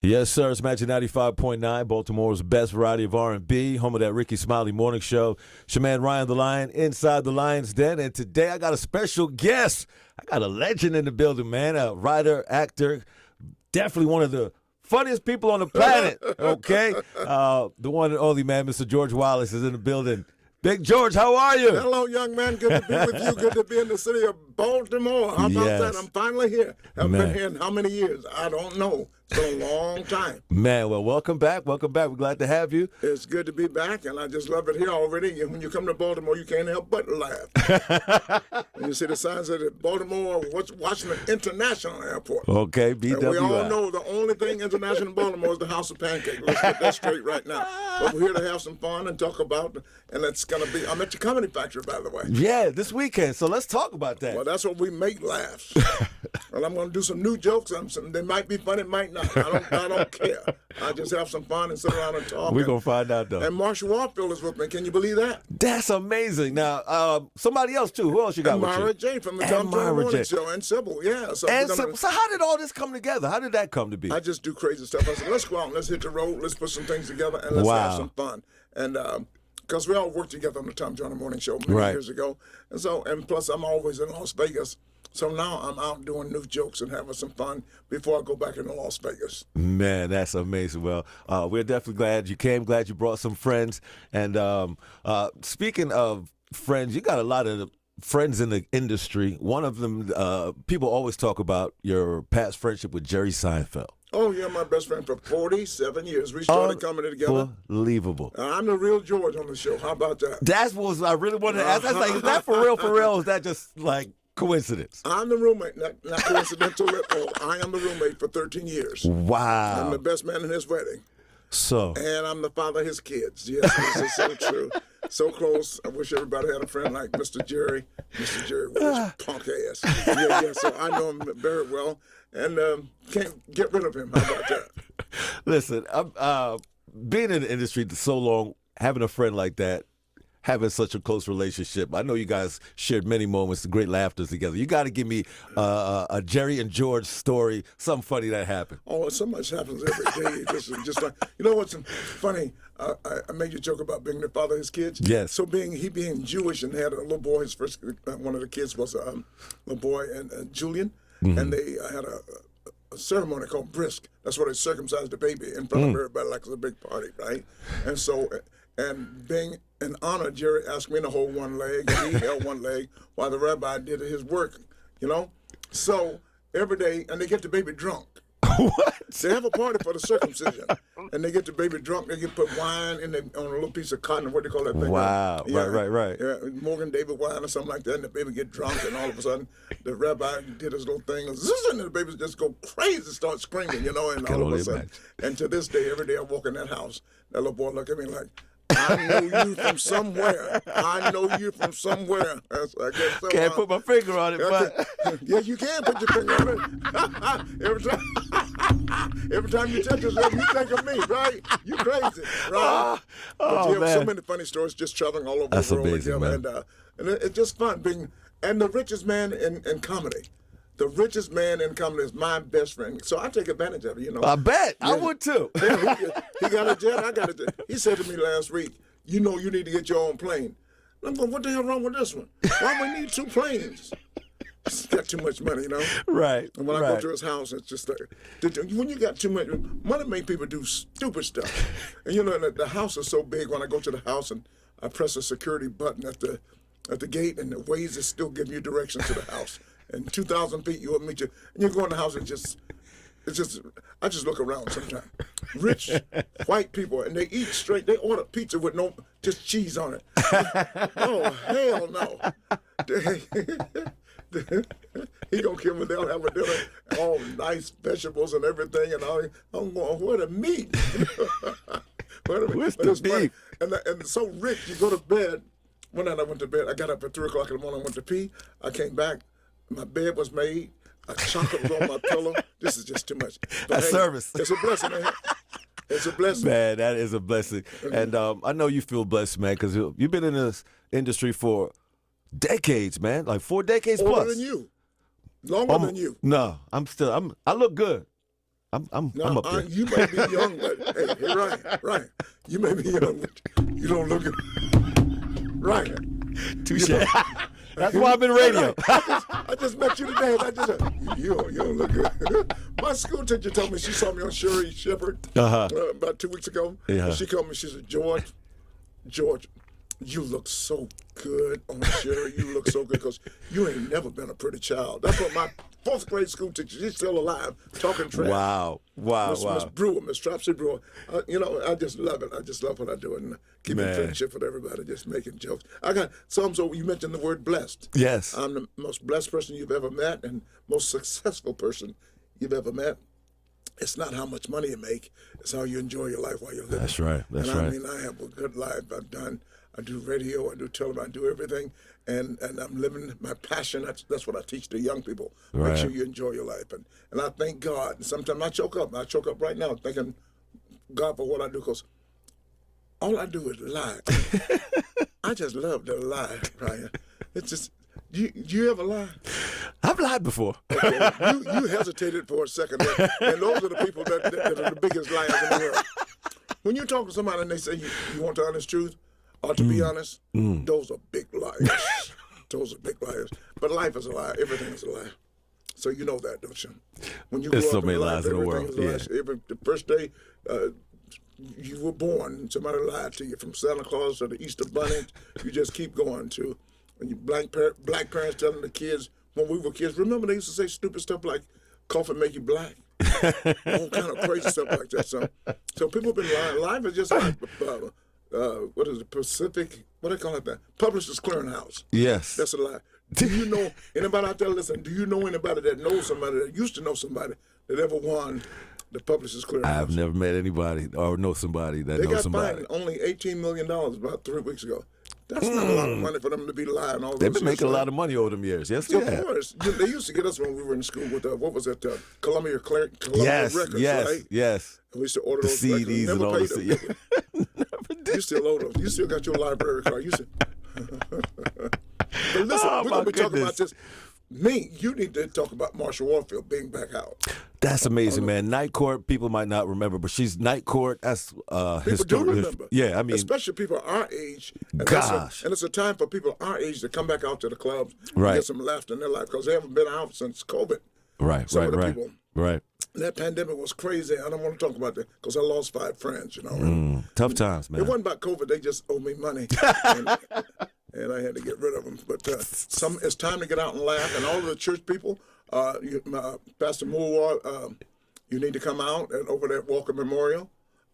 Yes, sir. It's Magic 95.9, Baltimore's best variety of R&B, home of that Ricky Smiley morning show. It's your man Ryan the Lion inside the Lion's Den, and today I got a special guest. I got a legend in the building, man. A writer, actor, definitely one of the funniest people on the planet, okay? The one and only, man, Mr. George Wallace is in the building. Big George, how are you? Hello, young man. Good to be with you. Good to be in the city of Baltimore. How about that? I'm finally here. I've been here in how many years? I don't know. It's been a long time. Man, well, welcome back. Welcome back. We're glad to have you. It's good to be back, and I just love it here already. And when you come to Baltimore, you can't help but laugh. And you see the signs that Baltimore, Washington International Airport. Okay, BWI. And we all know the only thing international in Baltimore is the House of Pancakes. Let's get that straight right now. But we're here to have some fun and talk about, and it's going to be, I'm at your Comedy Factory, by the way. Yeah, this weekend, so let's talk about that. Well, that's what we make laughs. And I'm going to do some new jokes. They might be funny, might not. I don't care. I just have some fun and sit around and talk. We're going to find out, though. And Marshall Warfield is with me. Can you believe that? That's amazing. Now, somebody else, too. Who else you got and with you? Myra J. from the Tom Jones Morning Show. And Sybil, yeah. So how did all this come together? How did that come to be? I just do crazy stuff. I said, let's go out and let's hit the road. Let's put some things together and let's have some fun. And because we all worked together on the Tom Jones Morning Show many years ago. And plus, I'm always in Las Vegas. So now I'm out doing new jokes and having some fun before I go back into Las Vegas. Man, that's amazing. Well, we're definitely glad you came, glad you brought some friends. And speaking of friends, you got a lot of friends in the industry. One of them, people always talk about your past friendship with Jerry Seinfeld. Oh, you're my best friend for 47 years. We started coming together. Unbelievable. I'm the real George on the show. How about that? That's what I really wanted to ask. I was like, is that for real, or is that just like coincidence? I'm the roommate, not coincidental at all. I am the roommate for 13 years. Wow. I'm the best man in his wedding. So. And I'm the father of his kids. Yes, this is so true. So close. I wish everybody had a friend like Mr. Jerry. Mr. Jerry with his punk ass. Yeah. So I know him very well. And can't get rid of him. How about that? Listen, being in the industry so long, having a friend like that, having such a close relationship, I know you guys shared many moments, great laughter together. You got to give me a Jerry and George story, something funny that happened. Oh, so much happens every day. just like, you know what's funny? I made you a joke about being the father of his kids. Yes. So being Jewish and had a little boy, his first one of the kids was a little boy, and Julian. Mm-hmm. And they had a ceremony called brisk. That's where they circumcised the baby in front of everybody, like it was a big party, right? And so, and being an honor, Jerry asked me to hold one leg, and he held one leg while the rabbi did his work, you know? So every day, and they get the baby drunk. What? They have a party for the circumcision, and they get the baby drunk. They get put wine on a little piece of cotton. What do you call that thing? Wow! Yeah, right. Yeah, Morgan David wine or something like that, and the baby get drunk, and all of a sudden, the rabbi did his little thing, and the babies just go crazy, start screaming, you know, and all of a sudden, and to this day, every day I walk in that house, that little boy look at me like, I know you from somewhere. I know you from somewhere. I guess so. Can't put my finger on it, but yes, you can put your finger on it. Every time you touch yourself, you think of me, right? You crazy, right? But you have so many funny stories just traveling all over the world amazing, together, and it's just fun being. And the richest man in comedy. The richest man in comedy is my best friend. So I take advantage of it, you know. I bet. Yeah. I would too. Yeah, he got a jet, I got a jet. He said to me last week, you know you need to get your own plane. I'm going, what the hell wrong with this one? Why we need two planes? He's got too much money, you know. Right. And when I go to his house, it's just like, when you got too much, money make people do stupid stuff. And you know, the house is so big, when I go to the house and I press a security button at the gate, and the Waze is still giving you directions to the house. And 2,000 feet, you will meet you. And you go in the house and I just look around sometimes. Rich white people, and they eat straight. They order pizza with just cheese on it. Oh, hell no. He gonna kill me. They'll have a dinner, all nice vegetables and everything. And I'm going, where the meat? Where's the beef? And so rich, you go to bed. One night I went to bed. I got up at 3 o'clock in the morning. I went to pee. I came back. My bed was made. A chocolate was on my pillow. This is just too much. That's service. It's a blessing, man. It's a blessing. Man, that is a blessing. And I know you feel blessed, man, because you've been in this industry for decades, man. Like 4 decades plus. Older than you. Longer than you. No, I look good. I'm Now, up there. you may be young, but hey, you're right. You may be young, but you don't look it. Right. Touche. That's why I'm in radio. I just met you today. And you don't look good. My school teacher told me, she saw me on Sherry Shepherd about 2 weeks ago. Yeah. And she called me, she said, George, you look so good on Sherry. You look so good because you ain't never been a pretty child. That's what my fourth grade school teacher, she's still alive, talking trash. Wow. Miss Brewer, Miss Tropsy Brewer. I just love it. I just love what I do and keeping friendship with everybody, just making jokes. I got some, so you mentioned the word blessed. Yes. I'm the most blessed person you've ever met and most successful person you've ever met. It's not how much money you make, it's how you enjoy your life while you're living. That's right. I mean, I have a good life. I do radio, I do television, I do everything, and I'm living my passion. That's what I teach the young people. Right. Make sure you enjoy your life. And I thank God. And sometimes I choke up. I choke up right now thanking God for what I do because all I do is lie. I just love to lie, Ryan. It's just, do you ever lie? I've lied before. Okay. You hesitated for a second, and those are the people that are the biggest liars in the world. When you talk to somebody and they say you want the honest truth, or to be honest, those are big liars. Those are big liars. But life is a lie. Everything is a lie. So you know that, don't you? When you There's grow so up many life, lies in the everything world. is a lie. The first day you were born, somebody lied to you. From Santa Claus to the Easter Bunny, you just keep going to. When you black parents telling the kids, when we were kids, remember they used to say stupid stuff like, coffee make you black? All kind of crazy stuff like that. So people have been lying. Life is just like, what is it, Pacific, what do they call it that? Publishers Clearinghouse. Yes. That's a lie. Do you know anybody out there listening? Do you know anybody that knows somebody that used to know somebody that ever won the Publishers Clearinghouse? I've never met anybody or know somebody that knows somebody. They got fined only $18 million about 3 weeks ago. That's not a lot of money for them to be lying all those They've been years. making a lot of money over them years. Yes, they Of have. course. They used to get us when we were in school with, what was it, Columbia Yes, Records, yes, right? yes. And we used to order The those CDs records. and all Never the paid them. CDs. You still owe those. You still got your library card. You still... But listen, Oh, we're my going to be talking about goodness. this. You need to talk about Marsha Warfield being back out. That's amazing, man. Night Court, people might not remember, but she's Night Court. That's People do historic. remember. Yeah, I mean, especially people our age. And gosh. and it's a time for people our age to come back out to the clubs Right. and get some laughter in their life because they haven't been out since COVID. right, Some of the right. people. Right. That pandemic was crazy. I don't want to talk about that because I lost 5 friends, and Tough times, man. it wasn't about COVID. They just owed me money. And I had to get rid of them. But it's time to get out and laugh. And all of the church people, Pastor Moore, you need to come out and over at Walker Memorial.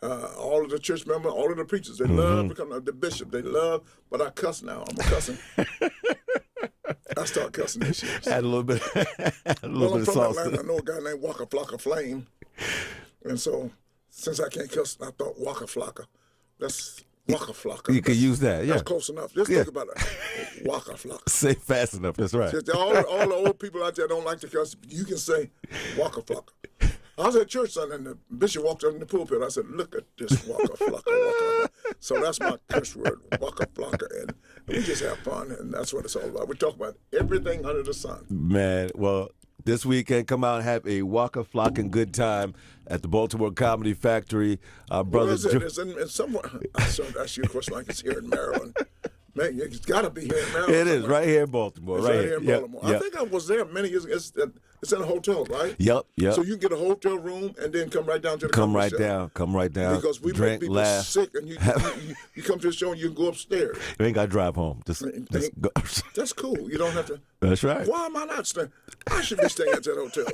All of the church members, all of the preachers, they love to come. The bishop, they love. But I cuss now. I'm a cussing. I start cussing this year. Had a little bit, I'm of from sauce. Atlanta. I know a guy named Waka Flocka Flame. And so, since I can't cuss, I thought Waka Flocka. That's Waka Flocka. You could use that, yeah. That's close enough. Just think about it. Waka Flocka. Say fast enough. That's right. Just all the old people out there don't like to cuss. You can say Waka Flocka. I was at church Sunday and the bishop walked up in the pulpit. I said, "Look at this Waka Flocka, Waka." So that's my curse word, Waka Flocka, and we just have fun, and that's what it's all about. We talk about everything under the sun. Man, well, this weekend, come out and have a Waka Flockin' good time at the Baltimore Comedy Factory. Where Brother is it? It's in somewhere. I started to ask you a question like it's here in Maryland. Man, it's got to be here in Maryland. It is somewhere. right here in Baltimore. It's right here in Yep, Baltimore. yep. I think I was there many years ago. It's in a hotel, right? Yep. So you can get a hotel room and then come right down to the Come comedy right show. down. Come right down. Because we drink, make people laugh. sick, and you come to the show and you can go upstairs. You ain't got to drive home. Just go. That's cool. You don't have to. That's right. Why am I not staying? I should be staying at that hotel.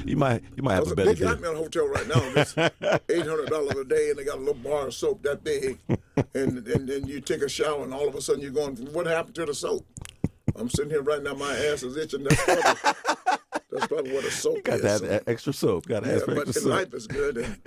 You might have Because a better they got deal. me on a hotel right now. It's $800 a day, and they got a little bar of soap that big. And then you take a shower, and all of a sudden you're going, what happened to the soap? I'm sitting here right now, my ass is itching. That's probably what a soap Got is. that extra soap. Got to ask for But extra soap. life is good. And,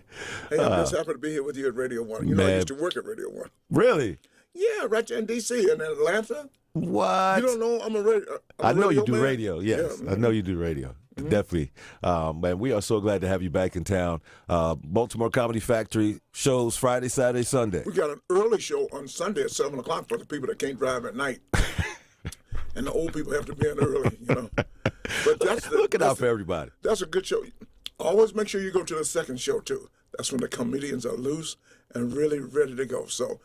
hey, I'm just happy to be here with you at Radio 1. You know, I Man. used to work at Radio 1. Really? Yeah, right there in D.C. and in Atlanta. What? You don't know I'm a radio I know you radio do man? radio. Yes, Yeah, I know you do radio. Definitely. Man, we are so glad to have you back in town. Baltimore Comedy Factory shows Friday, Saturday, Sunday. We got an early show on Sunday at 7 o'clock for the people that can't drive at night. And the old people have to be in early, you know. But Looking out for everybody. That's a good show. Always make sure you go to the second show too. That's when the comedians are loose and really ready to go. So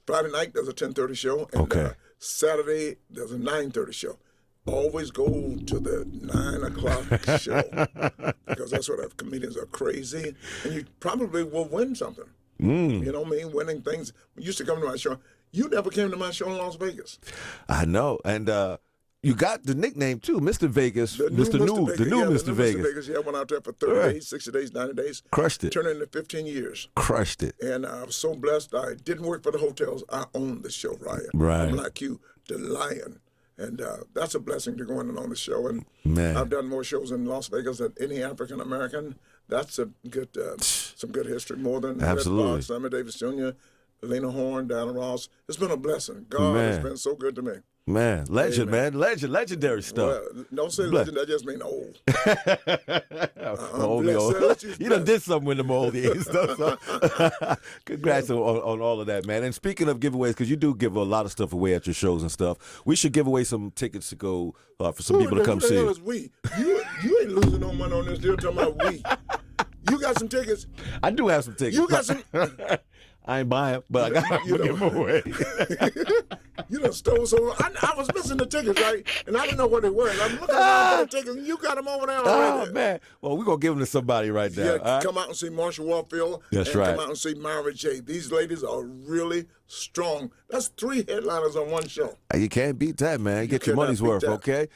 Friday night there's a 10:30 show, and Okay. Saturday there's a 9:30 show. Always go to the 9 o'clock show because that's where the comedians are crazy, and you probably will win something. You know what I mean? Winning things. You used to come to my show. You never came to my show in Las Vegas. I know, and you got the nickname too, Mr. Vegas, The new Mr. New, Vegas. the new Yeah, Mr. the new Vegas. Mr. Vegas. Yeah, I went out there for 30 Right. days, 60 days, 90 days. Crushed it. Turned into 15 years. Crushed it. And I was so blessed. I didn't work for the hotels. I owned the show, Ryan. Right. I'm like you, the lion. And that's a blessing to go in and on the show. And Man. I've done more shows in Las Vegas than any African American. That's a good, some good history. More than Absolutely. Red Fox, Sammy Davis Jr., Lena Horne, Diana Ross. It's been a blessing. God has Man. been so good to me. Man, legend, man, legendary stuff. Well, don't say legend. That just means old. Oldie, blessed. old. Let's use You done blessed. did something with them oldie and stuff. So. Congrats on all of that, man. And speaking of giveaways, because you do give a lot of stuff away at your shows and stuff, we should give away some tickets to go for some people to come Who the see. hell is we? You ain't losing no money on this deal talking about we. You got some tickets. I do have some tickets. You got some. I ain't buying, but I got to You know. give them away. You done stole some. I was missing the tickets, right? And I didn't know what they were. And I'm looking around for the tickets, and you got them over there already. Oh, man. Well, we're going to give them to somebody right now. Yeah, all right? come out and see Marsha Warfield. That's and right. Come out and see Myra J. These ladies are really strong. That's 3 headliners on one show. You can't beat that, man. You get your cannot money's beat worth, that. okay?